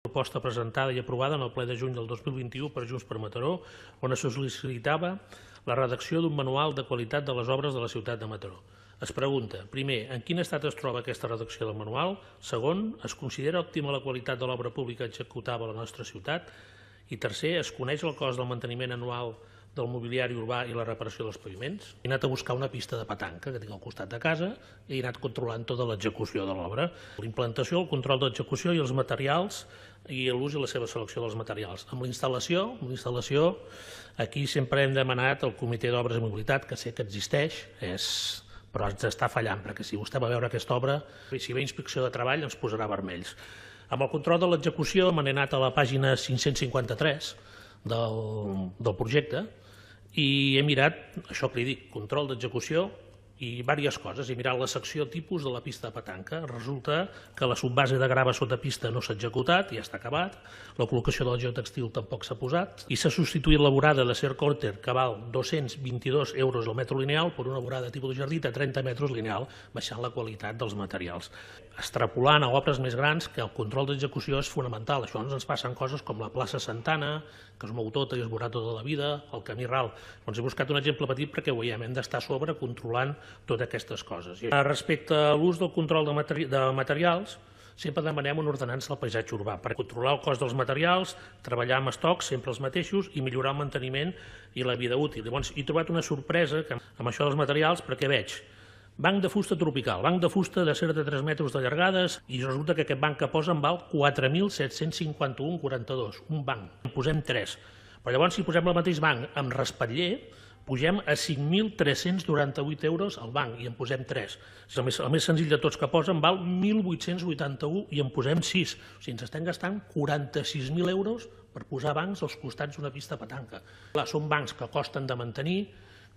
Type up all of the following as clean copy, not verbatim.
Proposta presentada i aprovada en el ple de juny del 2021 per Junts per Mataró, on es sol·licitava la redacció d'un manual de qualitat de les obres de la ciutat de Mataró. Es pregunta, primer, en quin estat es troba aquesta redacció del manual? Segon, es considera òptima la qualitat de l'obra pública executada a la nostra ciutat? I tercer, es coneix el cost del manteniment anual del mobiliari urbà i la reparació dels paviments? He anat a buscar una pista de petanca que tinc al costat de casa i he anat controlant tota l'execució de l'obra. La implantació, el control d'execució i els materials i l'ús i la seva selecció dels materials. Amb la instal·lació, aquí sempre hem demanat al Comitè d'Obres i Mobilitat, que sé que existeix, però ens està fallant, perquè si vostè va veure aquesta obra, si ve inspecció de treball ens posarà vermells. Amb el control de l'execució m'he anat a la pàgina 553 del projecte i he mirat, això que li dic, control d'execució i diverses coses. He mirat la secció tipus de la pista de petanca. Resulta que la subbase de grava sota pista no s'ha executat, ja està acabat. La col·locació del geotextil tampoc s'ha posat. I s'ha substituït la vorada de Ser Corter, que val 222 euros al metre lineal, per una vorada de tipus de jardí de 30 metres lineal, baixant la qualitat dels materials. Extrapolant a obres més grans que el control d'execució és fonamental. Això ens passen coses com la plaça Santana, que es mou tota i es veurà tota la vida, el camí ral. Doncs he buscat un exemple petit perquè ho veiem, hem d'estar a sobre controlant totes aquestes coses. Respecte a l'ús del control de materials, sempre demanem una ordenança del paisatge urbà per controlar el cost dels materials, treballar amb estocs, sempre els mateixos, i millorar el manteniment i la vida útil. Llavors, he trobat una sorpresa amb això dels materials perquè veig banc de fusta tropical, banc de fusta d'acer de 3 metres de llargades, i resulta que aquest banc que posen val 4.751,42, un banc. En posem 3. Però llavors, si posem el mateix banc amb respatller, pugem a 5.398 euros al banc i en posem 3. El més senzill de tots que posen val 1.881 i en posem 6. O sigui, ens estem gastant 46.000 euros per posar bancs als costats d'una pista de petanca. Clar, són bancs que costen de mantenir,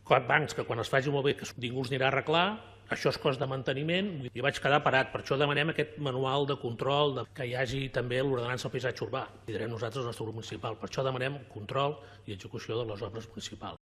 bancs que quan es faci molt bé que ningú els anirà a arreglar, això és cost de manteniment, i vaig quedar parat. Per això demanem aquest manual de control, que hi hagi també l'ordenança del paisatge urbà. I direm nosaltres el nostre grup municipal. Per això demanem control i execució de les obres municipals.